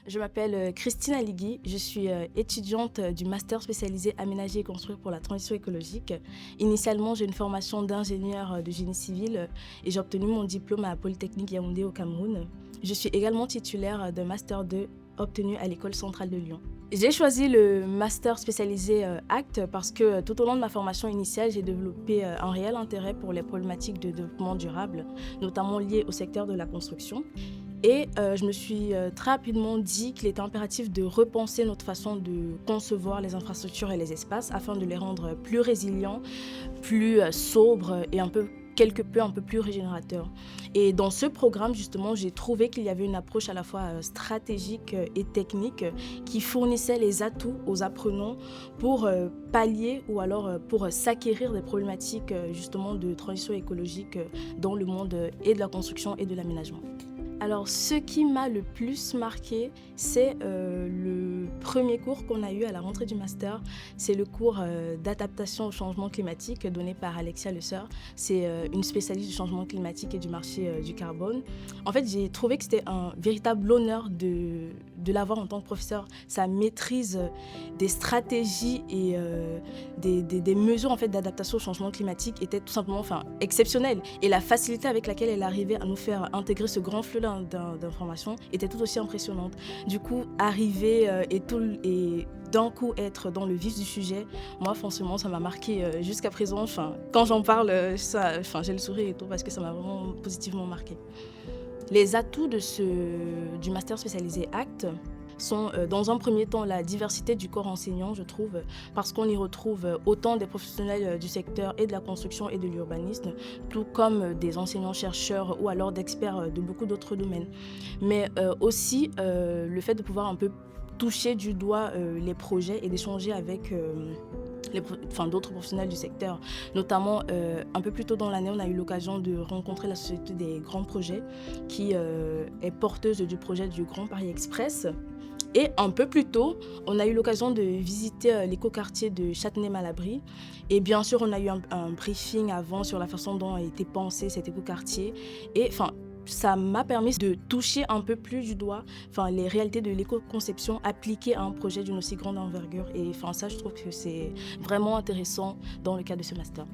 Je m'appelle Christine Aligui, je suis étudiante du master spécialisé aménager et construire pour la transition écologique. Initialement, j'ai une formation d'ingénieur de génie civil et j'ai obtenu mon diplôme à Polytechnique Yaoundé au Cameroun. Je suis également titulaire d'un master 2 obtenu à l'École centrale de Lyon. J'ai choisi le master spécialisé ACT parce que tout au long de ma formation initiale, j'ai développé un réel intérêt pour les problématiques de développement durable, notamment liées au secteur de la construction. Et je me suis très rapidement dit qu'il était impératif de repenser notre façon de concevoir les infrastructures et les espaces afin de les rendre plus résilients, plus sobres et quelque peu un peu plus régénérateurs. Et dans ce programme, justement, j'ai trouvé qu'il y avait une approche à la fois stratégique et technique qui fournissait les atouts aux apprenants pour pallier ou alors pour s'acquérir des problématiques justement de transition écologique dans le monde et de la construction et de l'aménagement. Alors, ce qui m'a le plus marqué, c'est le premier cours qu'on a eu à la rentrée du master. C'est le cours d'adaptation au changement climatique donné par Alexia Le Sœur. C'est une spécialiste du changement climatique et du marché du carbone. En fait, j'ai trouvé que c'était un véritable honneur de l'avoir en tant que professeur. Sa maîtrise des stratégies et des mesures en fait, d'adaptation au changement climatique était tout simplement exceptionnelle. Et la facilité avec laquelle elle arrivait à nous faire intégrer ce grand flux d'informations était tout aussi impressionnante. Du coup, arriver et d'un coup être dans le vif du sujet, moi forcément ça m'a marqué jusqu'à présent. Quand j'en parle, j'ai le sourire et tout parce que ça m'a vraiment positivement marqué. Les atouts du master spécialisé ACT sont dans un premier temps la diversité du corps enseignant, je trouve, parce qu'on y retrouve autant des professionnels du secteur et de la construction et de l'urbanisme, tout comme des enseignants-chercheurs ou alors d'experts de beaucoup d'autres domaines. Mais aussi le fait de pouvoir un peu toucher du doigt les projets et d'échanger avec d'autres professionnels du secteur. Notamment, un peu plus tôt dans l'année, on a eu l'occasion de rencontrer la Société des grands projets qui est porteuse du projet du Grand Paris Express. Et un peu plus tôt, on a eu l'occasion de visiter l'écoquartier de Châtenay-Malabry. Et bien sûr, on a eu un briefing avant sur la façon dont a été pensé cet écoquartier. Et ça m'a permis de toucher un peu plus du doigt les réalités de l'éco-conception appliquées à un projet d'une aussi grande envergure. Et ça, je trouve que c'est vraiment intéressant dans le cadre de ce master.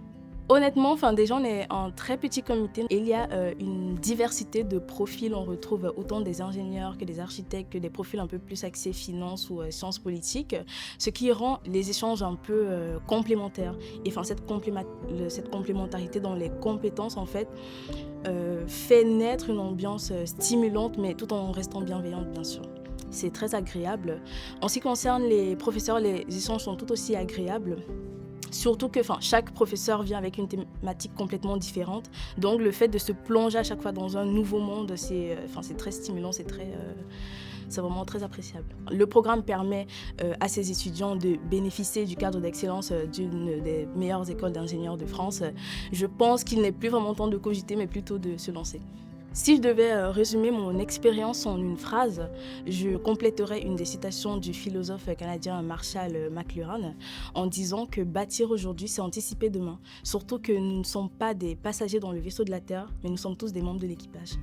Honnêtement, déjà, on est un très petit comité. Il y a une diversité de profils. On retrouve autant des ingénieurs que des architectes, que des profils un peu plus axés finance ou sciences politiques, ce qui rend les échanges un peu complémentaires. Et cette complémentarité dans les compétences, en fait, fait naître une ambiance stimulante, mais tout en restant bienveillante, bien sûr. C'est très agréable. En ce qui concerne les professeurs, les échanges sont tout aussi agréables. Surtout que chaque professeur vient avec une thématique complètement différente. Donc le fait de se plonger à chaque fois dans un nouveau monde, c'est très stimulant, c'est vraiment très appréciable. Le programme permet à ses étudiants de bénéficier du cadre d'excellence d'une des meilleures écoles d'ingénieurs de France. Je pense qu'il n'est plus vraiment temps de cogiter, mais plutôt de se lancer. Si je devais résumer mon expérience en une phrase, je compléterais une des citations du philosophe canadien Marshall McLuhan en disant que bâtir aujourd'hui, c'est anticiper demain. Surtout que nous ne sommes pas des passagers dans le vaisseau de la Terre, mais nous sommes tous des membres de l'équipage.